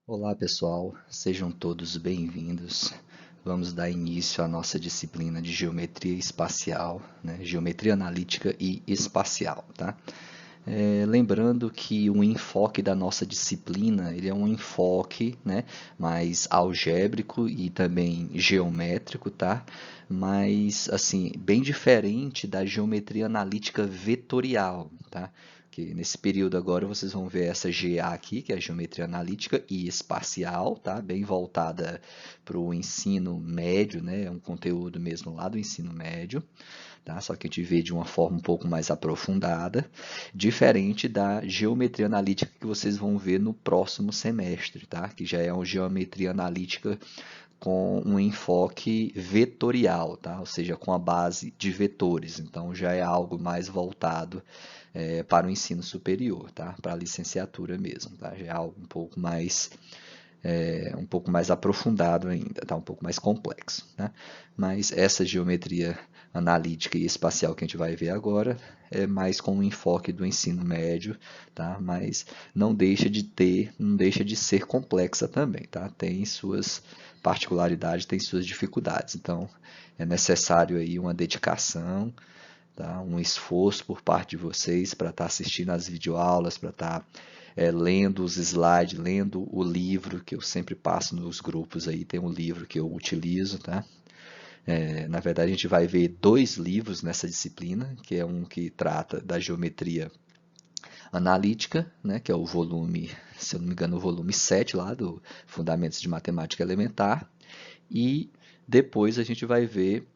Olá pessoal, sejam todos bem-vindos. Vamos dar início à nossa disciplina de geometria espacial, né? Geometria analítica e espacial, tá? Lembrando que o enfoque da nossa disciplina ele é um enfoque, né, mais algébrico e também geométrico, tá? Mas assim bem diferente da geometria analítica vetorial, tá? Que nesse período agora vocês vão ver essa GA aqui, que é a geometria analítica e espacial, tá? Bem voltada para o ensino médio, né? É um conteúdo mesmo lá do ensino médio. Tá? Só que a gente vê de uma forma um pouco mais aprofundada, diferente da geometria analítica que vocês vão ver no próximo semestre, tá? Que já é uma geometria analítica com um enfoque vetorial, tá? Ou seja, com a base de vetores. Então já é algo mais voltado para o ensino superior, tá? Para a licenciatura mesmo, tá? Já é algo um pouco mais aprofundado ainda, tá? Um pouco mais complexo, né? Mas essa geometria analítica e espacial que a gente vai ver agora é mais com o enfoque do ensino médio, tá? Mas não deixa de ser complexa também, tá? Tem suas particularidades, tem suas dificuldades, então é necessário aí uma dedicação, tá? Um esforço por parte de vocês para estar assistindo às videoaulas, para estar lendo os slides, lendo o livro que eu sempre passo nos grupos aí, tem um livro que eu utilizo, tá? Na verdade, a gente vai ver dois livros nessa disciplina, que é um que trata da geometria analítica, né, que é o volume, se eu não me engano, o volume 7 lá do Fundamentos de Matemática Elementar, e depois a gente vai ver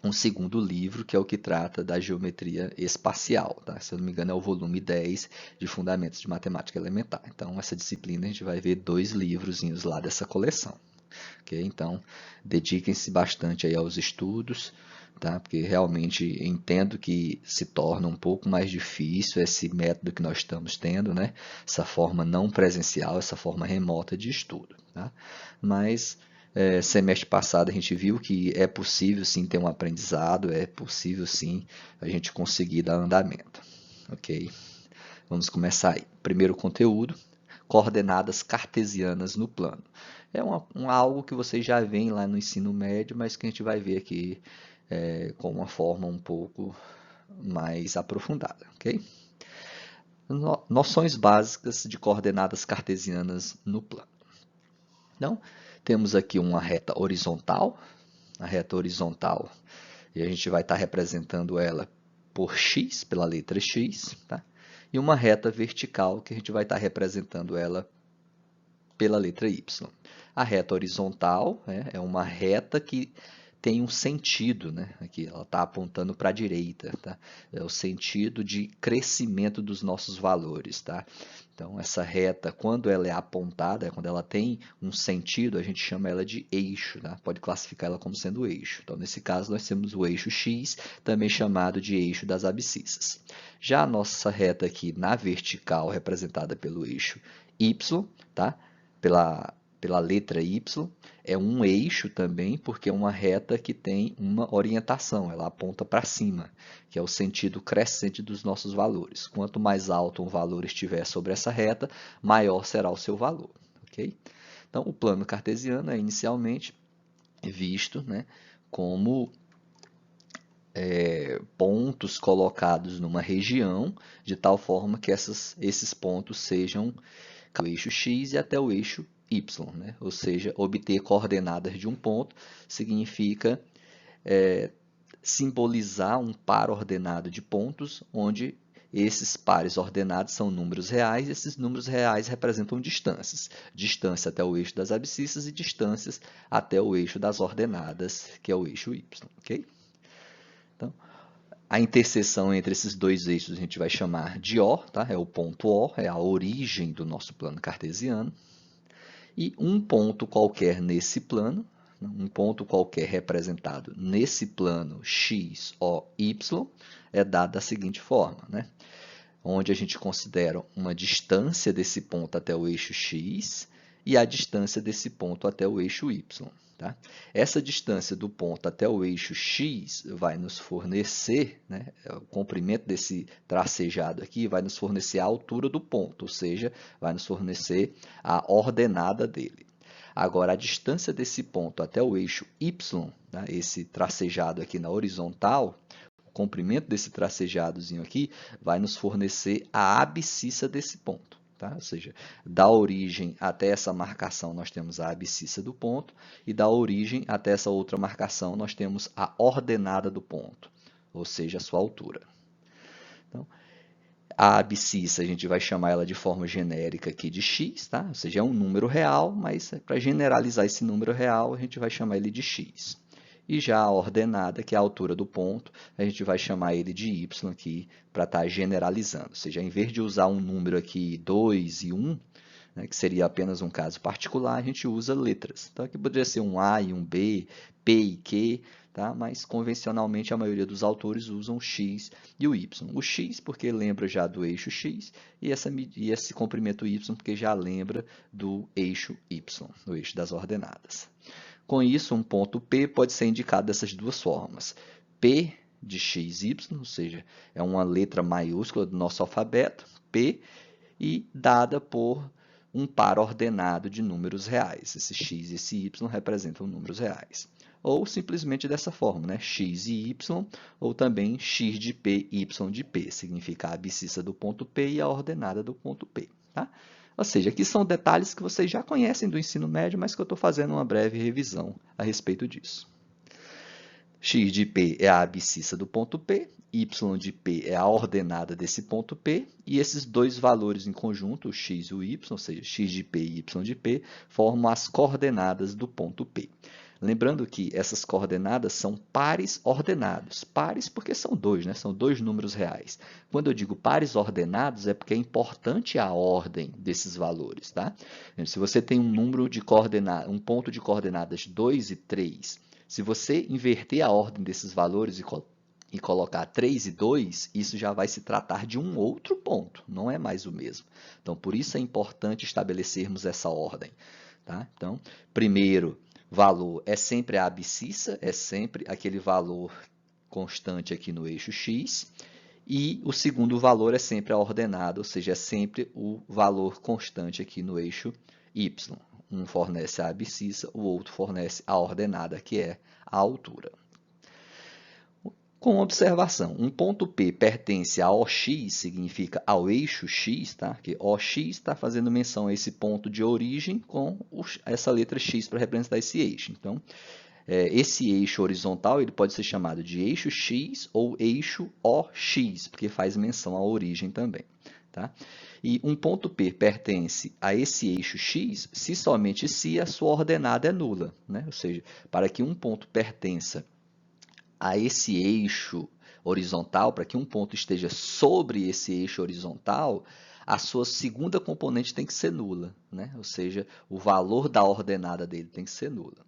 um segundo livro, que é o que trata da geometria espacial, tá? Se eu não me engano, é o volume 10 de Fundamentos de Matemática Elementar. Então, essa disciplina a gente vai ver dois livrozinhos lá dessa coleção. Okay? Então, dediquem-se bastante aí aos estudos, tá? Porque realmente entendo que se torna um pouco mais difícil esse método que nós estamos tendo, né? Essa forma não presencial, essa forma remota de estudo, tá? Mas semestre passado a gente viu que é possível sim ter um aprendizado, é possível sim a gente conseguir dar andamento, ok? Vamos começar aí. Primeiro conteúdo, coordenadas cartesianas no plano. É algo que vocês já veem lá no ensino médio, mas que a gente vai ver aqui com uma forma um pouco mais aprofundada, ok? Noções básicas de coordenadas cartesianas no plano. Então, temos aqui uma reta horizontal, a reta horizontal, e a gente vai estar representando ela por x, pela letra x, tá? E uma reta vertical, que a gente vai estar representando ela pela letra y. A reta horizontal, né, é uma reta que tem um sentido, né? Aqui ela está apontando para a direita, tá? É o sentido de crescimento dos nossos valores, tá? Então essa reta, quando ela é apontada, quando ela tem um sentido, a gente chama ela de eixo, tá? Pode classificar ela como sendo eixo. Então nesse caso nós temos o eixo x, também chamado de eixo das abscissas. Já a nossa reta aqui na vertical, representada pelo eixo y, tá? Pela letra Y, é um eixo também, porque é uma reta que tem uma orientação, ela aponta para cima, que é o sentido crescente dos nossos valores. Quanto mais alto um valor estiver sobre essa reta, maior será o seu valor. Okay? Então, o plano cartesiano é inicialmente visto, né, como pontos colocados numa região, de tal forma que esses pontos sejam o eixo x e até o eixo y, né? Ou seja, obter coordenadas de um ponto significa simbolizar um par ordenado de pontos, onde esses pares ordenados são números reais, e esses números reais representam distâncias. Distância até o eixo das abscissas e distâncias até o eixo das ordenadas, que é o eixo y. Okay? Então, a interseção entre esses dois eixos a gente vai chamar de O, tá? É o ponto O, é a origem do nosso plano cartesiano. E um ponto qualquer nesse plano, um ponto qualquer representado nesse plano x, o, y, é dado da seguinte forma, né? Onde a gente considera uma distância desse ponto até o eixo x e a distância desse ponto até o eixo y. Tá? Essa distância do ponto até o eixo x vai nos fornecer, né, o comprimento desse tracejado aqui vai nos fornecer a altura do ponto, ou seja, vai nos fornecer a ordenada dele. Agora, a distância desse ponto até o eixo y, né, esse tracejado aqui na horizontal, o comprimento desse tracejadozinho aqui vai nos fornecer a abscissa desse ponto. Tá? Ou seja, da origem até essa marcação nós temos a abscissa do ponto e da origem até essa outra marcação nós temos a ordenada do ponto, ou seja, a sua altura. Então, a abscissa a gente vai chamar ela de forma genérica aqui de x, tá? Ou seja, é um número real, mas para generalizar esse número real a gente vai chamar ele de x. E já a ordenada, que é a altura do ponto, a gente vai chamar ele de y aqui para estar generalizando. Ou seja, em vez de usar um número aqui 2 e 1, né, que seria apenas um caso particular, a gente usa letras. Então aqui poderia ser um A e um B, P e Q, tá? Mas convencionalmente a maioria dos autores usam o x e o y. O x porque lembra já do eixo x e esse comprimento y porque já lembra do eixo y, do eixo das ordenadas. Com isso, um ponto P pode ser indicado dessas duas formas. P de x, y, ou seja, é uma letra maiúscula do nosso alfabeto, P, e dada por um par ordenado de números reais. Esse x e esse y representam números reais. Ou simplesmente dessa forma, né? X e y, ou também x de P, y de P. Significa a abscissa do ponto P e a ordenada do ponto P. Tá? Ou seja, aqui são detalhes que vocês já conhecem do ensino médio, mas que eu estou fazendo uma breve revisão a respeito disso. X de P é a abscissa do ponto P, y de P é a ordenada desse ponto P, e esses dois valores em conjunto, o x e o y, ou seja, x de P e y de P, formam as coordenadas do ponto P. Lembrando que essas coordenadas são pares ordenados. Pares porque são dois, né? São dois números reais. Quando eu digo pares ordenados, é porque é importante a ordem desses valores, tá? Se você tem um número de coordenadas, um ponto de coordenadas 2 e 3, se você inverter a ordem desses valores e colocar 3 e 2, isso já vai se tratar de um outro ponto, não é mais o mesmo. Então, por isso é importante estabelecermos essa ordem. Tá? Então, primeiro valor é sempre a abscissa, é sempre aquele valor constante aqui no eixo x, e o segundo valor é sempre a ordenada, ou seja, é sempre o valor constante aqui no eixo y. Um fornece a abscissa, o outro fornece a ordenada, que é a altura. Com observação, um ponto P pertence a OX, significa ao eixo X, tá? Que OX está fazendo menção a esse ponto de origem com essa letra X para representar esse eixo. Então, esse eixo horizontal ele pode ser chamado de eixo X ou eixo OX, porque faz menção à origem também. Tá? E um ponto P pertence a esse eixo X se somente se a sua ordenada é nula. Né? Ou seja, para que um ponto pertença a esse eixo horizontal, para que um ponto esteja sobre esse eixo horizontal, a sua segunda componente tem que ser nula, né? Ou seja, o valor da ordenada dele tem que ser nula.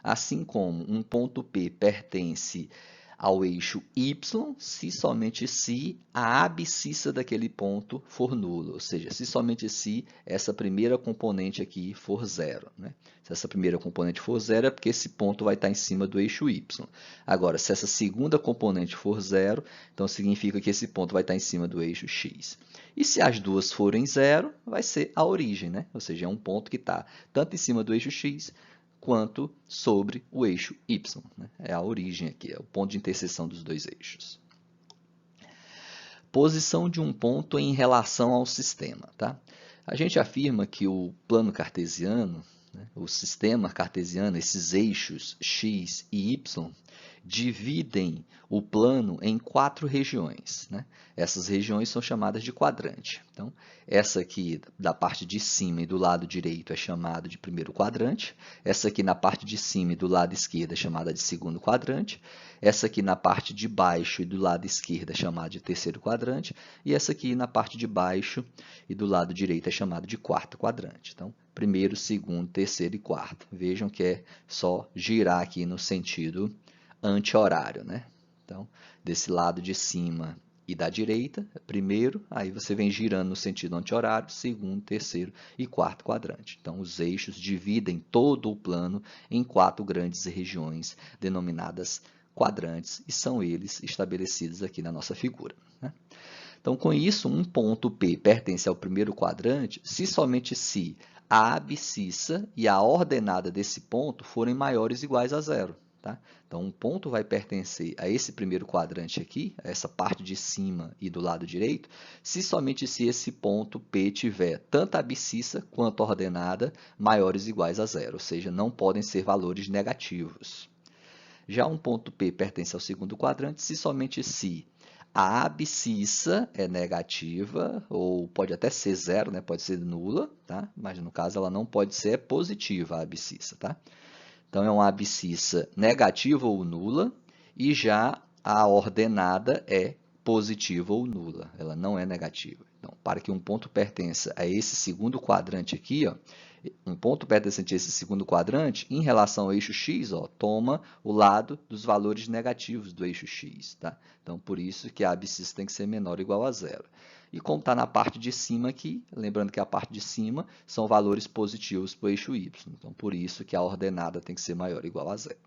Assim como um ponto P pertence ao eixo y, se somente se a abscissa daquele ponto for nula, ou seja, se somente se essa primeira componente aqui for zero. Né? Se essa primeira componente for zero, é porque esse ponto vai estar em cima do eixo y. Agora, se essa segunda componente for zero, então significa que esse ponto vai estar em cima do eixo x. E se as duas forem zero, vai ser a origem, né? Ou seja, é um ponto que está tanto em cima do eixo x, quanto sobre o eixo y. Né? É a origem aqui, é o ponto de interseção dos dois eixos. Posição de um ponto em relação ao sistema. Tá? A gente afirma que o plano cartesiano, né, o sistema cartesiano, esses eixos x e y, dividem o plano em 4 regiões. Né? Essas regiões são chamadas de quadrante. Então, essa aqui da parte de cima e do lado direito é chamada de primeiro quadrante. Essa aqui na parte de cima e do lado esquerdo é chamada de segundo quadrante. Essa aqui na parte de baixo e do lado esquerdo é chamada de terceiro quadrante. E essa aqui na parte de baixo e do lado direito é chamada de quarto quadrante. Então, primeiro, segundo, terceiro e quarto. Vejam que é só girar aqui no sentido anti-horário, né? Então, desse lado de cima e da direita, primeiro, aí você vem girando no sentido anti-horário, segundo, terceiro e quarto quadrante. Então, os eixos dividem todo o plano em 4 grandes regiões, denominadas quadrantes, e são eles estabelecidos aqui na nossa figura, né? Então, com isso, um ponto P pertence ao primeiro quadrante se somente se a abscissa e a ordenada desse ponto forem maiores ou iguais a zero. Tá? Então, um ponto vai pertencer a esse primeiro quadrante aqui, a essa parte de cima e do lado direito, se somente se esse ponto P tiver tanto a abscissa quanto a ordenada maiores ou iguais a zero, ou seja, não podem ser valores negativos. Já um ponto P pertence ao segundo quadrante se somente se a abscissa é negativa, ou pode até ser zero, né? Pode ser nula, tá? Mas no caso ela não pode ser positiva, a abscissa, tá? Então, é uma abscissa negativa ou nula, e já a ordenada é positiva ou nula, ela não é negativa. Então, para que um ponto pertença a esse segundo quadrante aqui, ó, um ponto pertencente a esse segundo quadrante, em relação ao eixo x, ó, toma o lado dos valores negativos do eixo x. Tá? Então, por isso que a abscissa tem que ser menor ou igual a zero. E como está na parte de cima aqui, lembrando que a parte de cima são valores positivos para o eixo y. Então, por isso que a ordenada tem que ser maior ou igual a zero.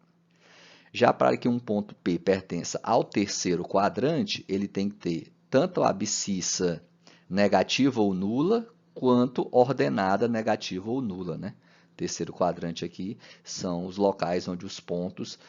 Já para que um ponto P pertença ao terceiro quadrante, ele tem que ter tanto a abscissa negativa ou nula, quanto ordenada negativa ou nula, né? Terceiro quadrante aqui são os locais onde os pontos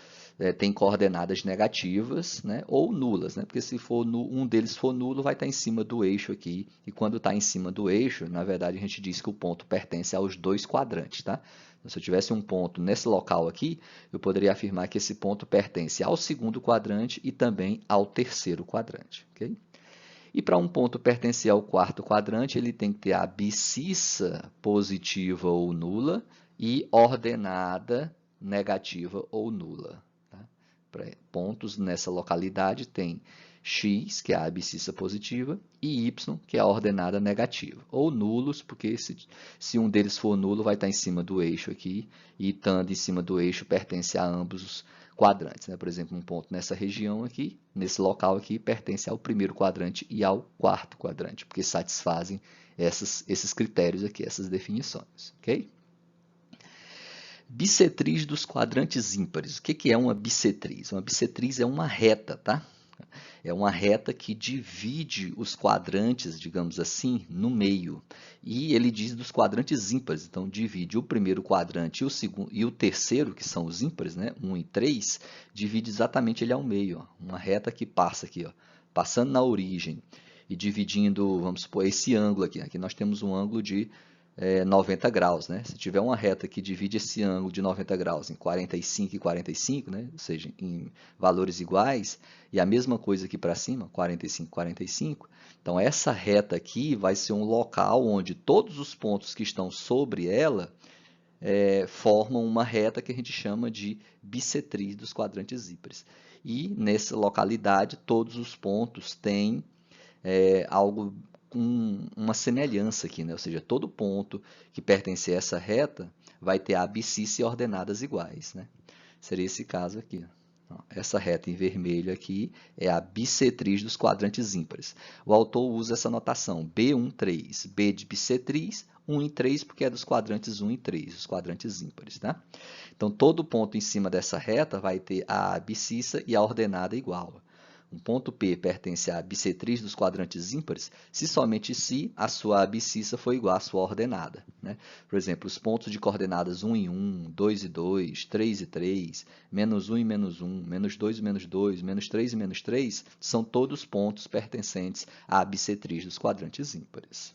têm coordenadas negativas, né? Ou nulas, né? Porque se for um deles for nulo, vai estar em cima do eixo aqui, e quando está em cima do eixo, na verdade a gente diz que o ponto pertence aos dois quadrantes, tá? Então, se eu tivesse um ponto nesse local aqui, eu poderia afirmar que esse ponto pertence ao segundo quadrante e também ao terceiro quadrante, ok? E para um ponto pertencer ao quarto quadrante, ele tem que ter a abscissa positiva ou nula e ordenada negativa ou nula. Tá? Para pontos nessa localidade tem x, que é a abscissa positiva, e y, que é a ordenada negativa. Ou nulos, porque se um deles for nulo, vai estar em cima do eixo aqui, e estando em cima do eixo pertence a ambos os quadrantes, né? Por exemplo, um ponto nessa região aqui, nesse local aqui, pertence ao primeiro quadrante e ao quarto quadrante, porque satisfazem esses critérios aqui, essas definições, ok? Bissetriz dos quadrantes ímpares. O que é uma bissetriz? Uma bissetriz é uma reta, tá? É uma reta que divide os quadrantes, digamos assim, no meio. E ele diz dos quadrantes ímpares, então divide o primeiro quadrante e o segundo e o terceiro, que são os ímpares, né, 1 e 3, divide exatamente ele ao meio, ó. Uma reta que passa aqui, ó, passando na origem e dividindo, vamos supor, esse ângulo aqui. Aqui nós temos um ângulo de 90 graus, né? Se tiver uma reta que divide esse ângulo de 90 graus em 45 e 45, né? Ou seja, em valores iguais, e a mesma coisa aqui para cima, 45 e 45, então essa reta aqui vai ser um local onde todos os pontos que estão sobre ela formam uma reta que a gente chama de bissetriz dos quadrantes ímpares. E nessa localidade, todos os pontos têm algo com uma semelhança aqui, né? Ou seja, todo ponto que pertencer a essa reta vai ter a abscissa e ordenadas iguais, né? Seria esse caso aqui. Essa reta em vermelho aqui é a bissetriz dos quadrantes ímpares. O autor usa essa notação B1,3, B de bissetriz, 1 e 3 porque é dos quadrantes 1 e 3, os quadrantes ímpares, tá? Então, todo ponto em cima dessa reta vai ter a abscissa e a ordenada igual. Um ponto P pertence à bissetriz dos quadrantes ímpares se somente se a sua abscissa for igual à sua ordenada, né? Por exemplo, os pontos de coordenadas 1 e 1, 2 e 2, 3 e 3, menos 1 e menos 1, menos 2 e menos 2, menos 3 e menos 3, são todos pontos pertencentes à bissetriz dos quadrantes ímpares.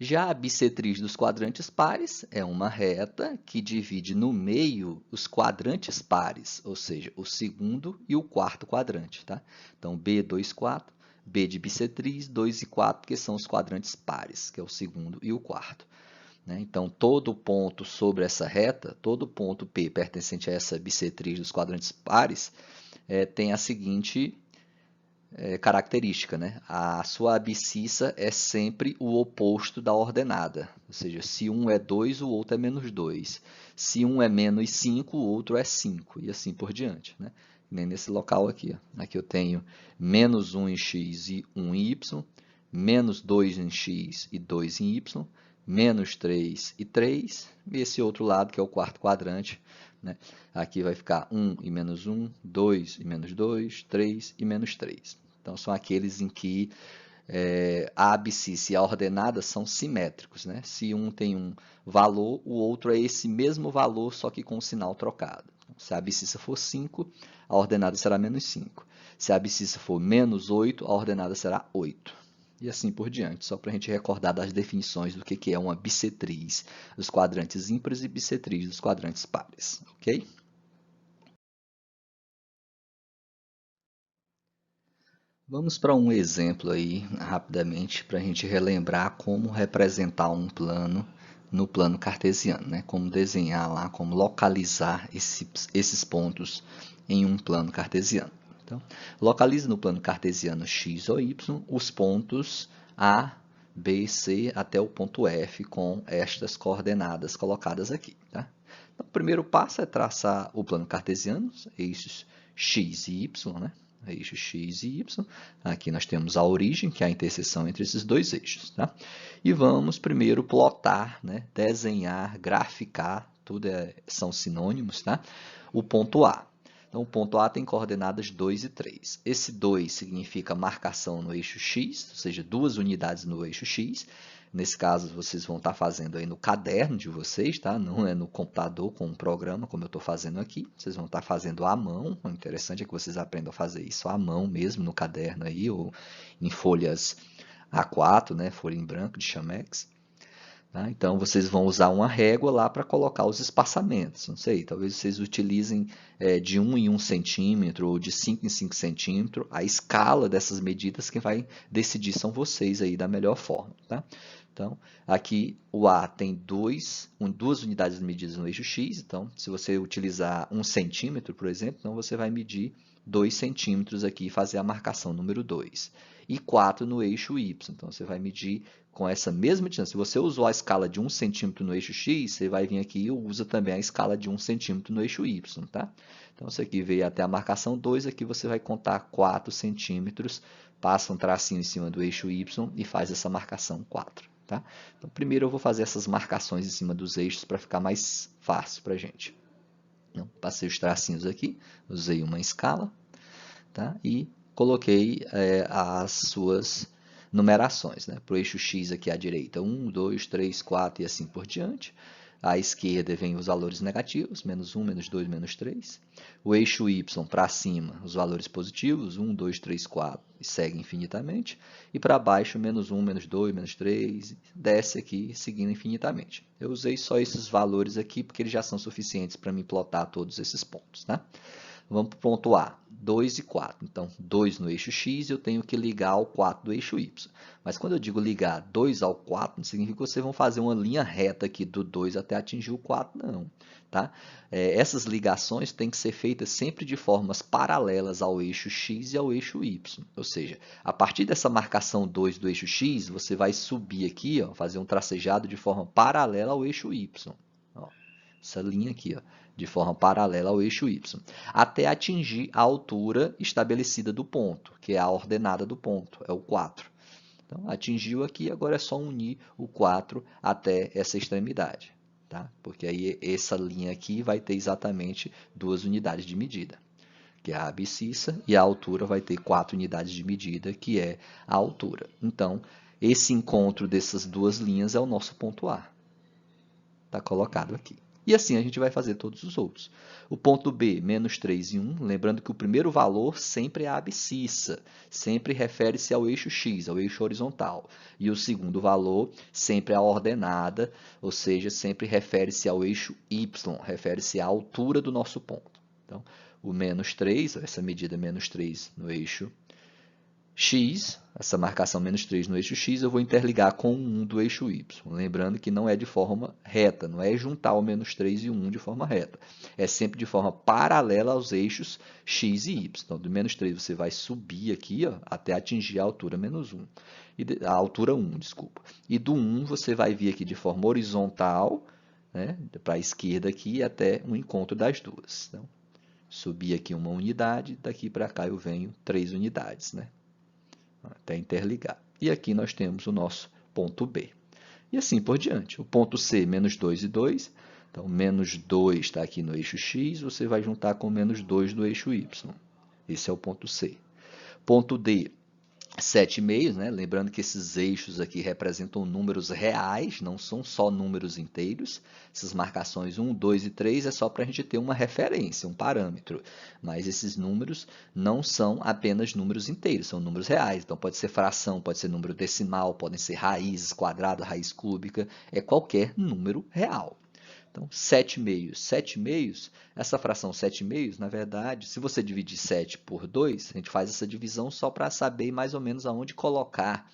Já a bissetriz dos quadrantes pares é uma reta que divide no meio os quadrantes pares, ou seja, o segundo e o quarto quadrante, tá? Então, B2, 4, B de bissetriz, 2 e 4, que são os quadrantes pares, que é o segundo e o quarto. Né? Então, todo ponto sobre essa reta, todo ponto P pertencente a essa bissetriz dos quadrantes pares, tem a seguinte característica, né? A sua abscissa é sempre o oposto da ordenada, ou seja, se um é 2, o outro é menos 2. Se um é menos 5, o outro é 5, e assim por diante, né? nem nesse local aqui. Ó. Aqui eu tenho menos 1 em x e 1 em y, menos 2 em x e 2 em y, menos 3 e 3, e esse outro lado, que é o quarto quadrante, né? Aqui vai ficar 1 e menos 1, 2 e menos 2, 3 e menos 3. Então, são aqueles em que a abscissa e a ordenada são simétricos, né? Se um tem um valor, o outro é esse mesmo valor, só que com o sinal trocado. Se a abscissa for 5, a ordenada será menos 5. Se a abscissa for menos 8, a ordenada será 8. E assim por diante, só para a gente recordar das definições do que é uma bissetriz dos quadrantes ímpares e bissetriz dos quadrantes pares, ok? Vamos para um exemplo aí, rapidamente, para a gente relembrar como representar um plano no plano cartesiano, né? Como desenhar lá, como localizar esses pontos em um plano cartesiano. Então, localize no plano cartesiano x ou y os pontos A, B, C até o ponto F com estas coordenadas colocadas aqui. Tá? Então, o primeiro passo é traçar o plano cartesiano, eixos x e y, né? Eixo x e y. Aqui nós temos a origem, que é a interseção entre esses dois eixos. Tá? E vamos primeiro plotar, né? Desenhar, graficar, tudo são sinônimos, tá? O ponto A. Então, o ponto A tem coordenadas 2 e 3. Esse 2 significa marcação no eixo x, ou seja, 2 unidades no eixo x. Nesse caso, vocês vão estar fazendo aí no caderno de vocês, tá? Não é no computador com um programa, como eu estou fazendo aqui. Vocês vão estar fazendo à mão. O interessante é que vocês aprendam a fazer isso à mão mesmo, no caderno aí, ou em folhas A4, né? Folha em branco de Chamex. Tá? Então, vocês vão usar uma régua lá para colocar os espaçamentos. Não sei, talvez vocês utilizem de 1 em 1 centímetro ou de 5 em 5 centímetros. A escala dessas medidas, quem vai decidir são vocês aí da melhor forma. Tá? Então, aqui o A tem duas unidades medidas no eixo X. Então, se você utilizar 1 centímetro, por exemplo, então você vai medir 2 centímetros aqui e fazer a marcação número 2. E 4 no eixo Y. Então, você vai medir com essa mesma distância. Se você usou a escala de 1 centímetro no eixo X, você vai vir aqui e usa também a escala de 1 centímetro no eixo Y. Tá? Então, isso aqui veio até a marcação 2, aqui você vai contar 4 centímetros, passa um tracinho em cima do eixo Y e faz essa marcação 4. Tá? Então, primeiro eu vou fazer essas marcações em cima dos eixos para ficar mais fácil para a gente. Então, passei os tracinhos aqui, usei uma escala, tá? E coloquei as suas numerações. Né? Para o eixo X aqui à direita, 1, 2, 3, 4 e assim por diante. À esquerda vem os valores negativos, menos 1, menos 2, menos 3. O eixo Y para cima, os valores positivos, 1, 2, 3, 4, e segue infinitamente. E para baixo, menos 1, menos 2, menos 3, desce aqui, seguindo infinitamente. Eu usei só esses valores aqui, porque eles já são suficientes para me plotar todos esses pontos. Tá? Vamos para o ponto A, 2 e 4. Então, 2 no eixo X, eu tenho que ligar ao 4 do eixo Y. Mas quando eu digo ligar 2 ao 4, não significa que vocês vão fazer uma linha reta aqui do 2 até atingir o 4, não. Tá? Essas ligações têm que ser feitas sempre de formas paralelas ao eixo X e ao eixo Y. Ou seja, a partir dessa marcação 2 do eixo X, você vai subir aqui, ó, fazer um tracejado de forma paralela ao eixo Y. Ó, essa linha aqui, ó, de forma paralela ao eixo Y, até atingir a altura estabelecida do ponto, que é a ordenada do ponto, é o 4. Então, atingiu aqui, agora é só unir o 4 até essa extremidade, tá? Porque aí essa linha aqui vai ter exatamente 2 unidades de medida, que é a abscissa, e a altura vai ter 4 unidades de medida, que é a altura. Então, esse encontro dessas duas linhas é o nosso ponto A. Está colocado aqui. E assim a gente vai fazer todos os outros. O ponto B, menos 3 e 1, lembrando que o primeiro valor sempre é a abscissa, sempre refere-se ao eixo X, ao eixo horizontal. E o segundo valor sempre é a ordenada, ou seja, sempre refere-se ao eixo Y, refere-se à altura do nosso ponto. Então, o menos 3, essa medida menos 3 no eixo X, essa marcação menos 3 no eixo X, eu vou interligar com o 1 do eixo Y. Lembrando que não é de forma reta, não é juntar o menos 3 e o 1 de forma reta. É sempre de forma paralela aos eixos X e Y. Então, do menos 3 você vai subir aqui, ó, até atingir a altura menos 1. A altura 1, desculpa. E do 1 você vai vir aqui de forma horizontal, né, para a esquerda aqui, até o encontro das duas. Então, Subi aqui uma unidade, daqui para cá eu venho 3 unidades, né? Até interligar. E aqui nós temos o nosso ponto B. E assim por diante. O ponto C, menos 2 e 2. Então, menos 2 está aqui no eixo X, você vai juntar com menos 2 no eixo Y. Esse é o ponto C. Ponto D, 7,5, né? Lembrando que esses eixos aqui representam números reais, não são só números inteiros. Essas marcações 1, 2 e 3 é só para a gente ter uma referência, um parâmetro. Mas esses números não são apenas números inteiros, são números reais. Então pode ser fração, pode ser número decimal, podem ser raízes, quadrada, raiz cúbica, é qualquer número real. Então, 7,5. 7,5, essa fração 7,5, na verdade, se você dividir 7 por 2, a gente faz essa divisão só para saber mais ou menos aonde colocar,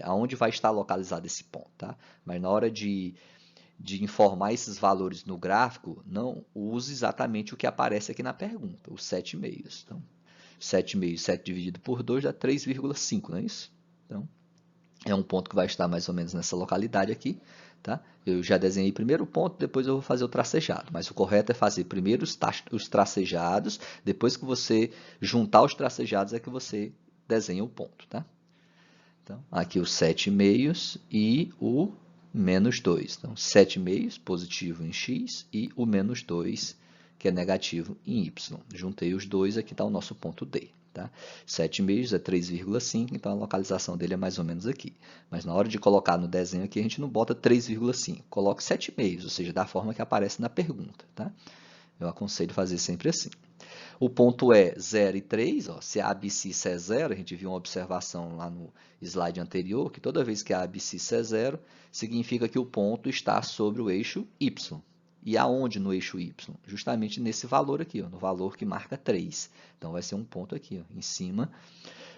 aonde vai estar localizado esse ponto. Tá? Mas na hora de informar esses valores no gráfico, não use exatamente o que aparece aqui na pergunta, os 7,5. Então, 7,5, 7 dividido por 2 dá 3,5, não é isso? Então, é um ponto que vai estar mais ou menos nessa localidade aqui. Tá? Eu já desenhei primeiro o ponto, depois eu vou fazer o tracejado. Mas o correto é fazer primeiro os tracejados, depois que você juntar os tracejados é que você desenha o ponto. Tá? Então, aqui os 7,5 e o menos 2. Então, 7,5 positivo em x e o menos 2, que é negativo em y. Juntei os dois, aqui está o nosso ponto D. Tá? 7,5 é 3,5, então a localização dele é mais ou menos aqui. Mas na hora de colocar no desenho aqui, a gente não bota 3,5, coloca 7,5, ou seja, da forma que aparece na pergunta. Tá? Eu aconselho fazer sempre assim. O ponto é 0 e 3, ó, se a abscissa é 0, a gente viu uma observação lá no slide anterior, que toda vez que a abscissa é 0, significa que o ponto está sobre o eixo y. E aonde no eixo y? Justamente nesse valor aqui, ó, no valor que marca 3. Então, vai ser um ponto aqui, ó, em cima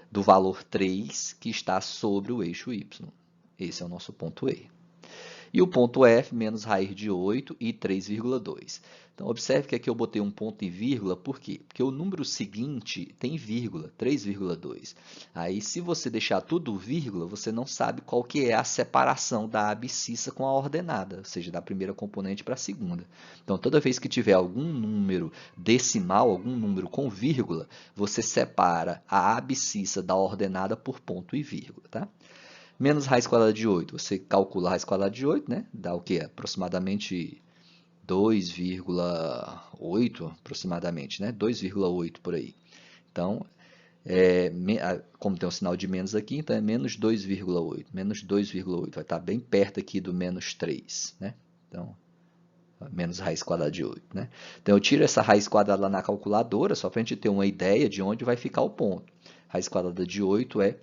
do valor 3 que está sobre o eixo y. Esse é o nosso ponto E. E o ponto F, menos raiz de 8 e 3,2. Então, observe que aqui eu botei um ponto e vírgula, por quê? Porque o número seguinte tem vírgula, 3,2. Aí, se você deixar tudo vírgula, você não sabe qual que é a separação da abscissa com a ordenada, ou seja, da primeira componente para a segunda. Então, toda vez que tiver algum número decimal, algum número com vírgula, você separa a abscissa da ordenada por ponto e vírgula, tá? Menos raiz quadrada de 8, você calcula a raiz quadrada de 8, né? Dá o quê? Aproximadamente 2,8, aproximadamente, né? 2,8 por aí. Então, como tem um sinal de menos aqui, então é menos 2,8. Menos 2,8 vai estar bem perto aqui do menos 3, né? Então, menos raiz quadrada de 8, né? Então, eu tiro essa raiz quadrada lá na calculadora, só para a gente ter uma ideia de onde vai ficar o ponto. Raiz quadrada de 8 é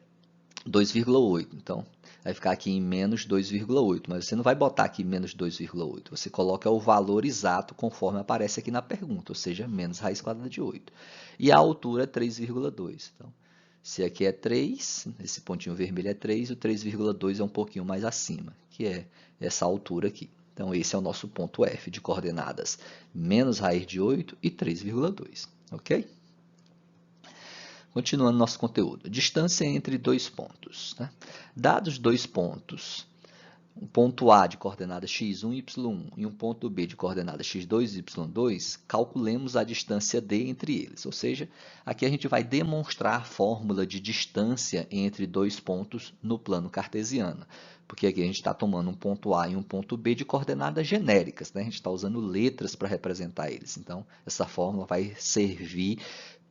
2,8, então vai ficar aqui em menos 2,8, mas você não vai botar aqui menos 2,8, você coloca o valor exato conforme aparece aqui na pergunta, ou seja, menos raiz quadrada de 8. E a altura é 3,2, então se aqui é 3, esse pontinho vermelho é 3, o 3,2 é um pouquinho mais acima, que é essa altura aqui. Então esse é o nosso ponto F de coordenadas, menos raiz de 8 e 3,2, ok? Continuando nosso conteúdo, distância entre dois pontos. Né? Dados dois pontos, um ponto A de coordenada x1 e y1 e um ponto B de coordenada x2 e y2, calculemos a distância d entre eles. Ou seja, aqui a gente vai demonstrar a fórmula de distância entre dois pontos no plano cartesiano. Porque aqui a gente está tomando um ponto A e um ponto B de coordenadas genéricas. Né? A gente está usando letras para representar eles. Então, essa fórmula vai servir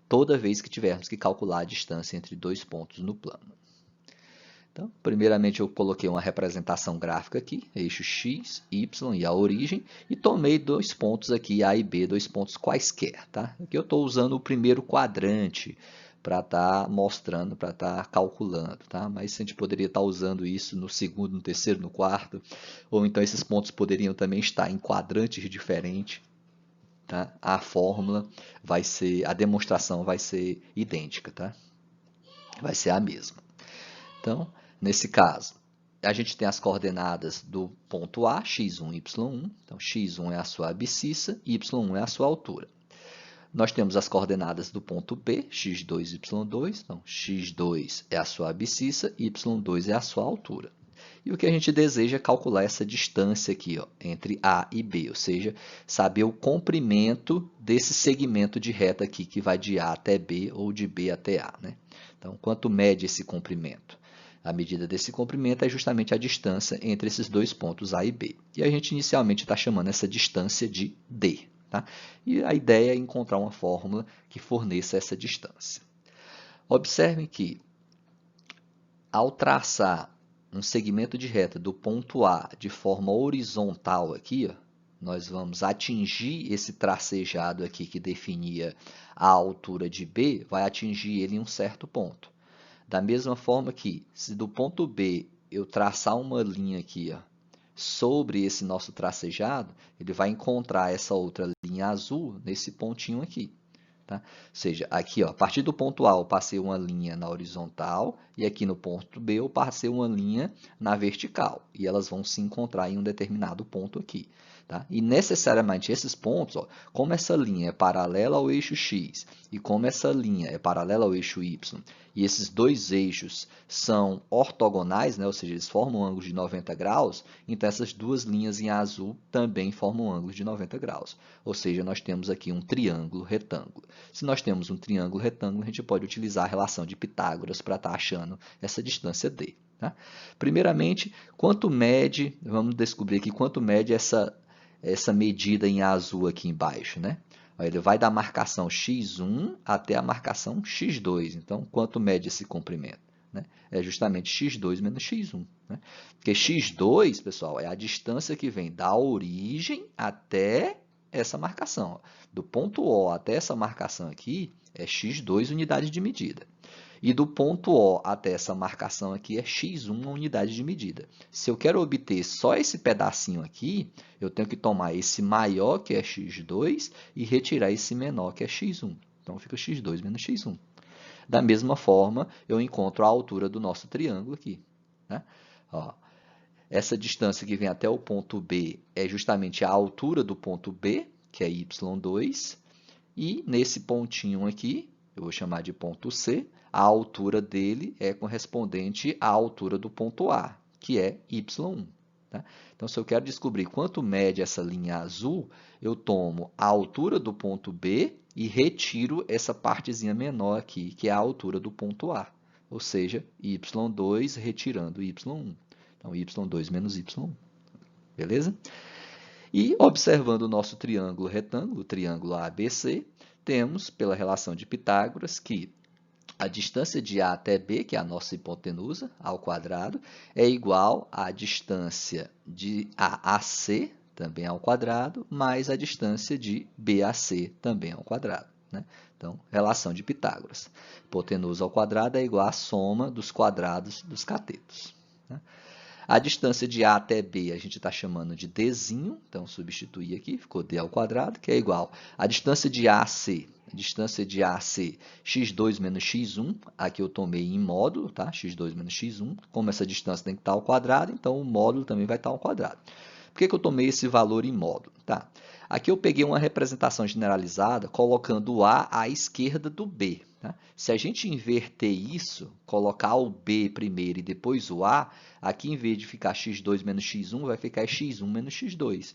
toda vez que tivermos que calcular a distância entre dois pontos no plano. Então, primeiramente, eu coloquei uma representação gráfica aqui, eixo x, y e a origem, e tomei dois pontos aqui, A e B, dois pontos quaisquer. Tá? Aqui eu estou usando o primeiro quadrante para estar mostrando, para estar calculando. Tá? Mas a gente poderia estar usando isso no segundo, no terceiro, no quarto, ou então esses pontos poderiam também estar em quadrantes diferentes. Tá? A fórmula vai ser, a demonstração vai ser idêntica, tá? Vai ser a mesma. Então, nesse caso, a gente tem as coordenadas do ponto A, x1 e y1. Então, x1 é a sua abscissa, y1 é a sua altura. Nós temos as coordenadas do ponto B, x2 e y2. Então, x2 é a sua abscissa, y2 é a sua altura. E o que a gente deseja é calcular essa distância aqui, ó, entre A e B, ou seja, saber o comprimento desse segmento de reta aqui, que vai de A até B ou de B até A, né? Então, quanto mede esse comprimento? A medida desse comprimento é justamente a distância entre esses dois pontos A e B. E a gente inicialmente está chamando essa distância de D. Tá? E a ideia é encontrar uma fórmula que forneça essa distância. Observem que, ao traçar um segmento de reta do ponto A de forma horizontal aqui, ó, nós vamos atingir esse tracejado aqui que definia a altura de B, vai atingir ele em um certo ponto. Da mesma forma que, se do ponto B eu traçar uma linha aqui, ó, sobre esse nosso tracejado, ele vai encontrar essa outra linha azul nesse pontinho aqui. Tá? Ou seja, aqui, ó, a partir do ponto A eu passei uma linha na horizontal e aqui no ponto B eu passei uma linha na vertical. E elas vão se encontrar em um determinado ponto aqui. Tá? E necessariamente esses pontos, ó, como essa linha é paralela ao eixo X e como essa linha é paralela ao eixo Y, e esses dois eixos são ortogonais, né? Ou seja, eles formam ângulos de 90 graus, então essas duas linhas em azul também formam ângulos de 90 graus. Ou seja, nós temos aqui um triângulo retângulo. Se nós temos um triângulo retângulo, a gente pode utilizar a relação de Pitágoras para estar achando essa distância D. Tá? Primeiramente, quanto mede, vamos descobrir aqui quanto mede essa medida em azul aqui embaixo, né? Ele vai da marcação x1 até a marcação x2. Então, quanto mede esse comprimento? Né? É justamente x2 menos x1. Né? Porque x2, pessoal, é a distância que vem da origem até essa marcação. Do ponto O até essa marcação aqui é x2 unidade de medida. E do ponto O até essa marcação aqui é x1 a unidade de medida. Se eu quero obter só esse pedacinho aqui, eu tenho que tomar esse maior, que é x2, e retirar esse menor, que é x1. Então, fica x2 menos x1. Da mesma forma, eu encontro a altura do nosso triângulo aqui. Né? Ó, essa distância que vem até o ponto B é justamente a altura do ponto B, que é y2, e nesse pontinho aqui, eu vou chamar de ponto C, a altura dele é correspondente à altura do ponto A, que é y1. Tá? Então, se eu quero descobrir quanto mede essa linha azul, eu tomo a altura do ponto B e retiro essa partezinha menor aqui, que é a altura do ponto A. Ou seja, y2 retirando y1. Então, y2 menos y1. Beleza? E observando o nosso triângulo retângulo, o triângulo ABC, temos, pela relação de Pitágoras, que a distância de A até B, que é a nossa hipotenusa, ao quadrado, é igual à distância de A a C, também ao quadrado, mais a distância de B a C, também ao quadrado. Né? Então, relação de Pitágoras. Hipotenusa ao quadrado é igual à soma dos quadrados dos catetos. Né? A distância de A até B a gente está chamando de Dzinho, então substituir aqui, ficou D ao quadrado, que é igual à distância de A a C. A distância de A a C, x2 menos x1, aqui eu tomei em módulo, tá? x2 menos x1, como essa distância tem que estar ao quadrado, então o módulo também vai estar ao quadrado. Por que eu tomei esse valor em módulo? Tá? Aqui eu peguei uma representação generalizada colocando o A à esquerda do B. Tá? Se a gente inverter isso, colocar o B primeiro e depois o A, aqui em vez de ficar x2 menos x1, vai ficar x1 menos x2.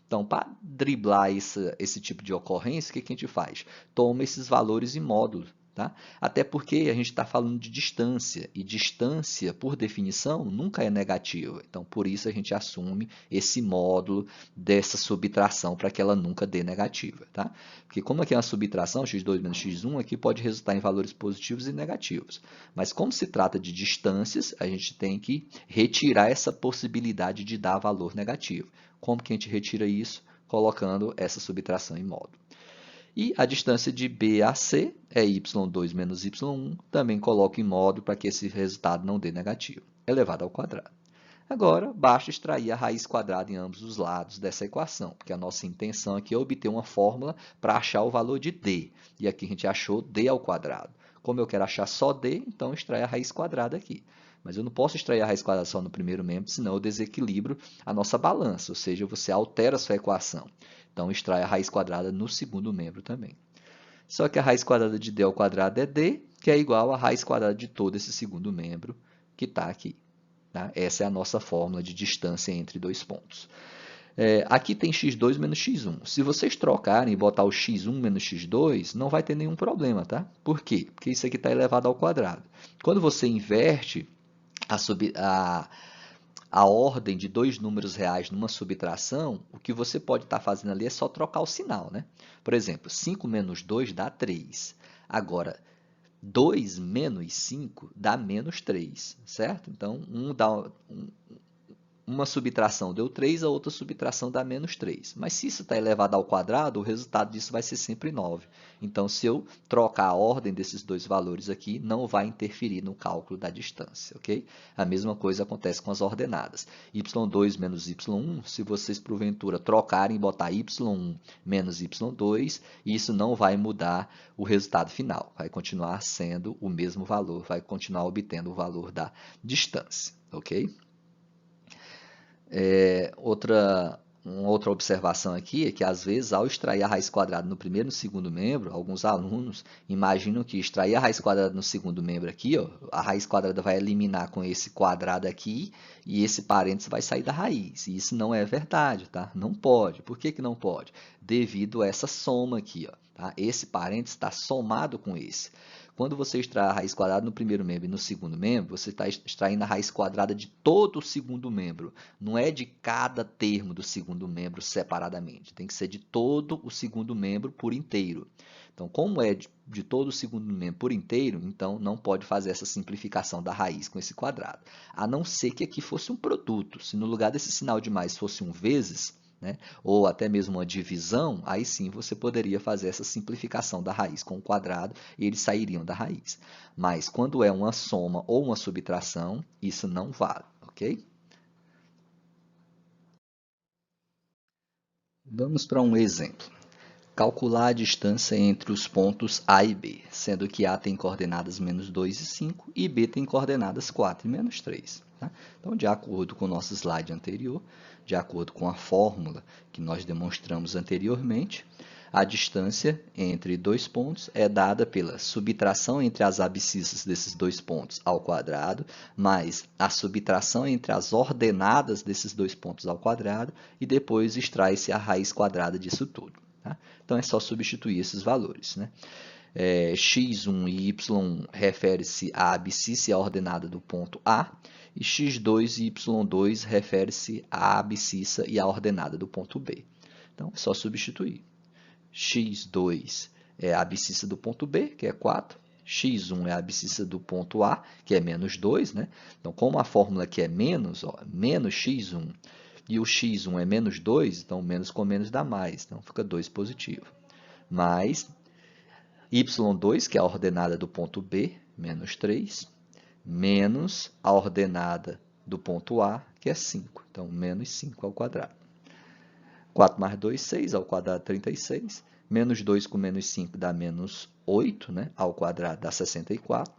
Então, para driblar esse tipo de ocorrência, o que a gente faz? Toma esses valores em módulo. Tá? Até porque a gente está falando de distância, e distância, por definição, nunca é negativa. Então, por isso a gente assume esse módulo dessa subtração para que ela nunca dê negativa. Tá? Porque como aqui é uma subtração, x2 menos x1, aqui pode resultar em valores positivos e negativos. Mas como se trata de distâncias, a gente tem que retirar essa possibilidade de dar valor negativo. Como que a gente retira isso? Colocando essa subtração em módulo. E a distância de B a C é y2 menos y1, também coloco em módulo para que esse resultado não dê negativo, elevado ao quadrado. Agora, basta extrair a raiz quadrada em ambos os lados dessa equação, porque a nossa intenção aqui é obter uma fórmula para achar o valor de D. E aqui a gente achou D ao quadrado. Como eu quero achar só D, então extrai a raiz quadrada aqui. Mas eu não posso extrair a raiz quadrada só no primeiro membro, senão eu desequilibro a nossa balança, ou seja, você altera a sua equação. Então, extrai a raiz quadrada no segundo membro também. Só que a raiz quadrada de D ao quadrado é D, que é igual à raiz quadrada de todo esse segundo membro que está aqui. Tá? Essa é a nossa fórmula de distância entre dois pontos. Aqui tem x2 menos x1. Se vocês trocarem e botar o x1 menos x2, não vai ter nenhum problema, tá? Por quê? Porque isso aqui está elevado ao quadrado. Quando você inverte a ordem de dois números reais numa subtração, o que você pode estar fazendo ali é só trocar o sinal, né? Por exemplo, 5 menos 2 dá 3. Agora, 2 menos 5 dá menos 3, certo? Então, uma subtração deu 3, a outra subtração dá menos 3. Mas se isso está elevado ao quadrado, o resultado disso vai ser sempre 9. Então, se eu trocar a ordem desses dois valores aqui, não vai interferir no cálculo da distância, ok? A mesma coisa acontece com as ordenadas. y2 menos y1, se vocês, porventura, trocarem e botar y1 menos y2, isso não vai mudar o resultado final. Vai continuar sendo o mesmo valor, vai continuar obtendo o valor da distância, ok? Uma outra observação aqui é que, às vezes, ao extrair a raiz quadrada no primeiro e no segundo membro, alguns alunos imaginam que extrair a raiz quadrada no segundo membro aqui, ó, a raiz quadrada vai eliminar com esse quadrado aqui e esse parênteses vai sair da raiz. E isso não é verdade, tá? Não pode. Por que que não pode? Devido a essa soma aqui, ó, tá? Esse parênteses está somado com esse. Quando você extrai a raiz quadrada no primeiro membro e no segundo membro, você está extraindo a raiz quadrada de todo o segundo membro. Não é de cada termo do segundo membro separadamente. Tem que ser de todo o segundo membro por inteiro. Então, como é de todo o segundo membro por inteiro, então não pode fazer essa simplificação da raiz com esse quadrado. A não ser que aqui fosse um produto. Se no lugar desse sinal de mais fosse um vezes, né, ou até mesmo uma divisão, aí sim você poderia fazer essa simplificação da raiz com o quadrado e eles sairiam da raiz. Mas quando é uma soma ou uma subtração, isso não vale, ok? Vamos para um exemplo. Calcular a distância entre os pontos A e B, sendo que A tem coordenadas menos 2 e 5 e B tem coordenadas 4 e menos 3. Tá? Então, de acordo com o nosso slide anterior, de acordo com a fórmula que nós demonstramos anteriormente, a distância entre dois pontos é dada pela subtração entre as abscissas desses dois pontos ao quadrado, mais a subtração entre as ordenadas desses dois pontos ao quadrado, e depois extrai-se a raiz quadrada disso tudo. Tá? Então, é só substituir esses valores. Né? x1 e y1 refere-se à abscissa e à ordenada do ponto A, e x2 e y2 refere-se à abscissa e à ordenada do ponto B. Então, é só substituir. x2 é a abscissa do ponto B, que é 4. x1 é a abscissa do ponto A, que é menos 2. Né? Então, como a fórmula aqui é menos, ó, menos x1, e o x1 é menos 2, então menos com menos dá mais. Então, fica 2 positivo. Mais y2, que é a ordenada do ponto B, menos 3, menos a ordenada do ponto A, que é 5. Então, menos 5 ao quadrado. 4 mais 2, 6, ao quadrado 36. Menos 2 com menos 5 dá menos 8, né? Ao quadrado dá 64.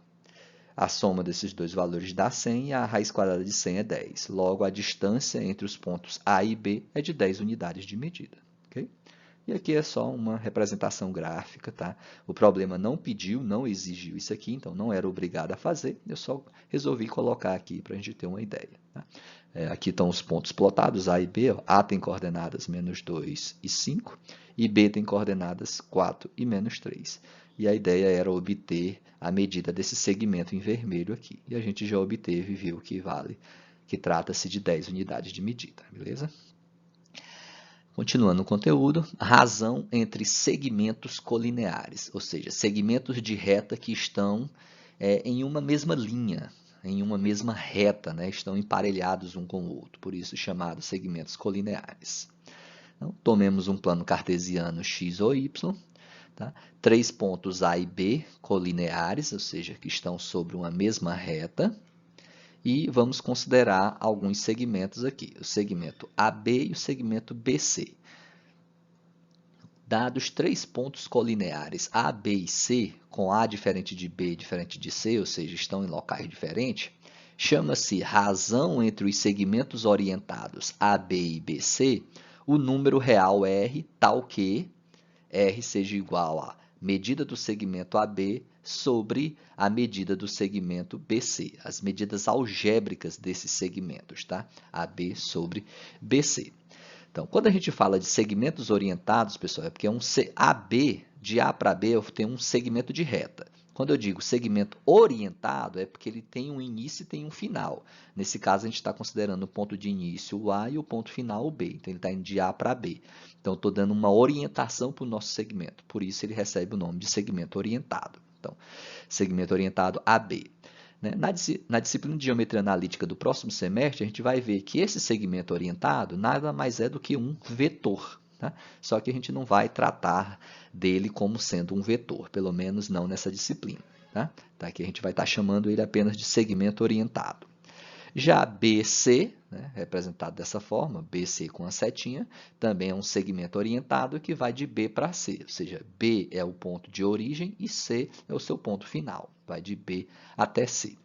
A soma desses dois valores dá 100 e a raiz quadrada de 100 é 10. Logo, a distância entre os pontos A e B é de 10 unidades de medida. Okay? E aqui é só uma representação gráfica. Tá? O problema não pediu, não exigiu isso aqui, então não era obrigado a fazer. Eu só resolvi colocar aqui para a gente ter uma ideia. Tá? Aqui estão os pontos plotados, A e B. Ó. A tem coordenadas menos 2 e 5, e B tem coordenadas 4 e menos 3. E a ideia era obter a medida desse segmento em vermelho aqui. E a gente já obteve e viu que trata-se de 10 unidades de medida, beleza? Continuando o conteúdo, razão entre segmentos colineares, ou seja, segmentos de reta que estão em uma mesma linha, em uma mesma reta, né? Estão emparelhados um com o outro, por isso chamados segmentos colineares. Então, tomemos um plano cartesiano x ou y, tá? 3 pontos A e B colineares, ou seja, que estão sobre uma mesma reta, e vamos considerar alguns segmentos aqui, o segmento AB e o segmento BC. Dados 3 pontos colineares A, B e C, com A diferente de B e diferente de C, ou seja, estão em locais diferentes, chama-se razão entre os segmentos orientados AB e BC o número real R, tal que R seja igual a medida do segmento AB sobre a medida do segmento BC, as medidas algébricas desses segmentos, tá? AB sobre BC. Então, quando a gente fala de segmentos orientados, pessoal, é porque AB, de A para B, eu tenho um segmento de reta. Quando eu digo segmento orientado, é porque ele tem um início e tem um final. Nesse caso, a gente está considerando o ponto de início o A e o ponto final o B. Então, ele está indo de A para B. Então, estou dando uma orientação para o nosso segmento. Por isso, ele recebe o nome de segmento orientado. Então, segmento orientado AB. Na disciplina de Geometria Analítica do próximo semestre, a gente vai ver que esse segmento orientado nada mais é do que um vetor. Tá? Só que a gente não vai tratar dele como sendo um vetor, pelo menos não nessa disciplina. Tá? Aqui a gente vai estar chamando ele apenas de segmento orientado. Já BC, né, representado dessa forma, BC com a setinha, também é um segmento orientado que vai de B para C, ou seja, B é o ponto de origem e C é o seu ponto final, vai de B até C.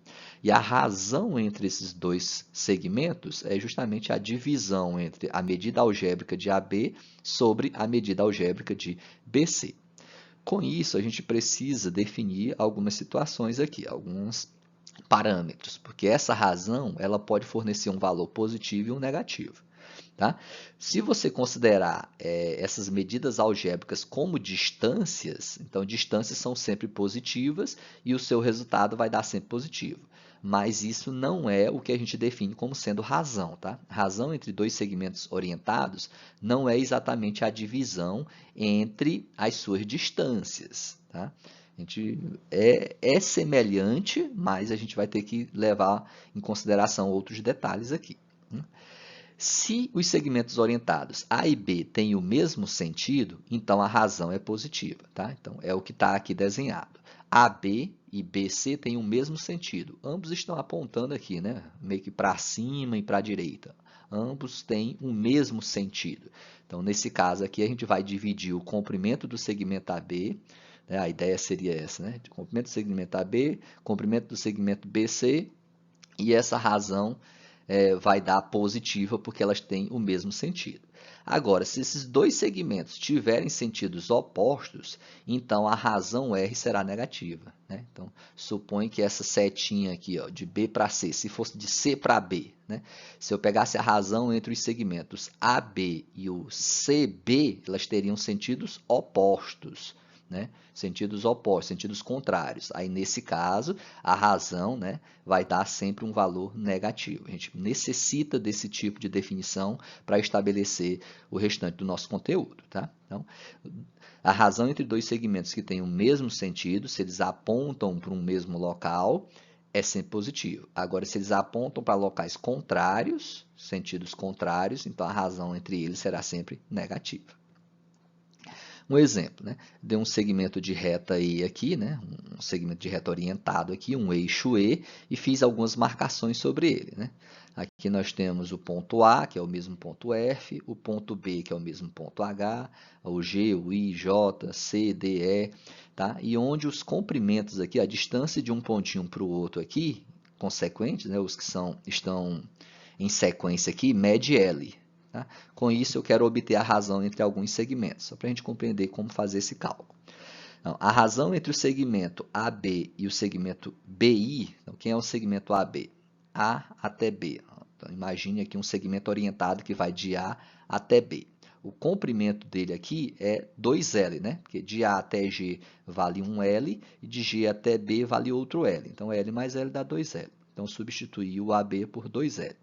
E a razão entre esses dois segmentos é justamente a divisão entre a medida algébrica de AB sobre a medida algébrica de BC. Com isso, a gente precisa definir algumas situações aqui, alguns parâmetros, porque essa razão ela pode fornecer um valor positivo e um negativo. Tá? Se você considerar essas medidas algébricas como distâncias, então distâncias são sempre positivas e o seu resultado vai dar sempre positivo. Mas isso não é o que a gente define como sendo razão. Tá? Razão entre dois segmentos orientados não é exatamente a divisão entre as suas distâncias. Tá? A gente é semelhante, mas a gente vai ter que levar em consideração outros detalhes aqui. Se os segmentos orientados A e B têm o mesmo sentido, então a razão é positiva. Tá? Então, é o que está aqui desenhado. AB e BC têm o mesmo sentido. Ambos estão apontando aqui, né? Meio que para cima e para a direita. Ambos têm o mesmo sentido. Então, nesse caso aqui, a gente vai dividir o comprimento do segmento AB. A ideia seria essa, né? Comprimento do segmento AB, comprimento do segmento BC, e essa razão vai dar positiva porque elas têm o mesmo sentido. Agora, se esses dois segmentos tiverem sentidos opostos, então a razão R será negativa. Né? Então, supõe que essa setinha aqui, ó, de B para C, se fosse de C para B, né? Se eu pegasse a razão entre os segmentos AB e o CB, elas teriam sentidos opostos. Né? Sentidos opostos, sentidos contrários. Aí, nesse caso, a razão, né, vai dar sempre um valor negativo. A gente necessita desse tipo de definição para estabelecer o restante do nosso conteúdo. Tá? Então, a razão entre dois segmentos que têm o mesmo sentido, se eles apontam para um mesmo local, é sempre positivo. Agora, se eles apontam para locais contrários, sentidos contrários, então a razão entre eles será sempre negativa. Um exemplo, né? Dei um segmento de reta E aqui, né? Um segmento de reta orientado aqui, um eixo E, e fiz algumas marcações sobre ele. Né? Aqui nós temos o ponto A, que é o mesmo ponto F, o ponto B, que é o mesmo ponto H, o G, o I, J, C, D, E, tá? E onde os comprimentos aqui, a distância de um pontinho para o outro aqui, consequentes, né? Os que estão em sequência aqui, mede L. Tá? Com isso, eu quero obter a razão entre alguns segmentos, só para a gente compreender como fazer esse cálculo. Então, a razão entre o segmento AB e o segmento BI, então, quem é o segmento AB? A até B. Então, imagine aqui um segmento orientado que vai de A até B. O comprimento dele aqui é 2L, né? Porque de A até G vale 1L e de G até B vale outro L. Então, L mais L dá 2L. Então, substituir o AB por 2L.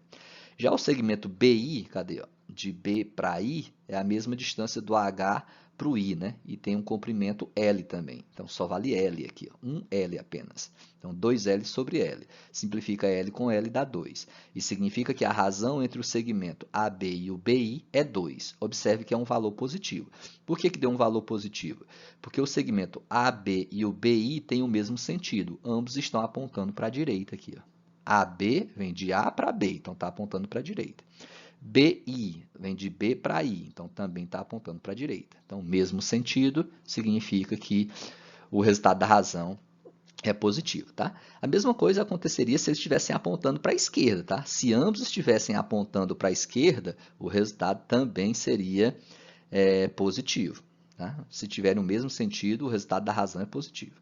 Já o segmento BI, cadê? Ó? De B para I é a mesma distância do H para o I, né? E tem um comprimento L também. Então, só vale L aqui, ó. 1L apenas. Então, 2L sobre L. Simplifica L com L dá 2. E significa que a razão entre o segmento AB e o BI é 2. Observe que é um valor positivo. Por que deu um valor positivo? Porque o segmento AB e o BI têm o mesmo sentido. Ambos estão apontando para a direita aqui, ó. AB vem de A para B, então está apontando para a direita. BI vem de B para I, então também está apontando para a direita. Então, mesmo sentido, significa que o resultado da razão é positivo. Tá? A mesma coisa aconteceria se eles estivessem apontando para a esquerda. Tá? Se ambos estivessem apontando para a esquerda, o resultado também seria positivo. tá? Se tiverem o mesmo sentido, o resultado da razão é positivo.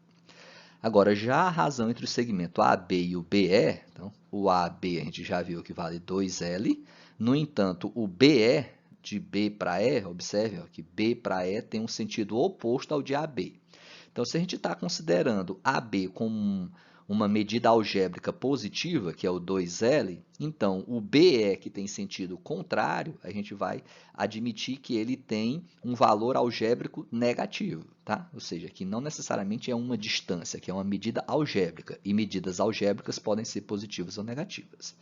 Agora, já a razão entre o segmento AB e o BE, então, o AB a gente já viu que vale 2L, no entanto, o BE, de B para E, observe ó, que B para E tem um sentido oposto ao de AB. Então, se a gente está considerando AB como uma medida algébrica positiva, que é o 2L, então o BE, que tem sentido contrário, a gente vai admitir que ele tem um valor algébrico negativo, tá? Ou seja, que não necessariamente é uma distância, que é uma medida algébrica, e medidas algébricas podem ser positivas ou negativas.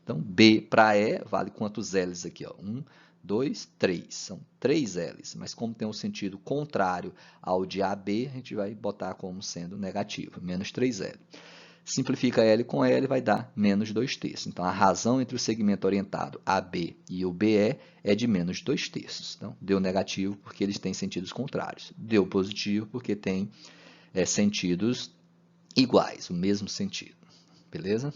Então, B para E vale quantos L's aqui? 1, 2, 3. São 3 L's, mas como tem um sentido contrário ao de AB, a gente vai botar como sendo negativo, menos 3L. Simplifica L com L, vai dar menos 2/3. Então, a razão entre o segmento orientado AB e o BE é de menos 2/3. Então, deu negativo porque eles têm sentidos contrários. Deu positivo porque tem sentidos iguais, o mesmo sentido. Beleza?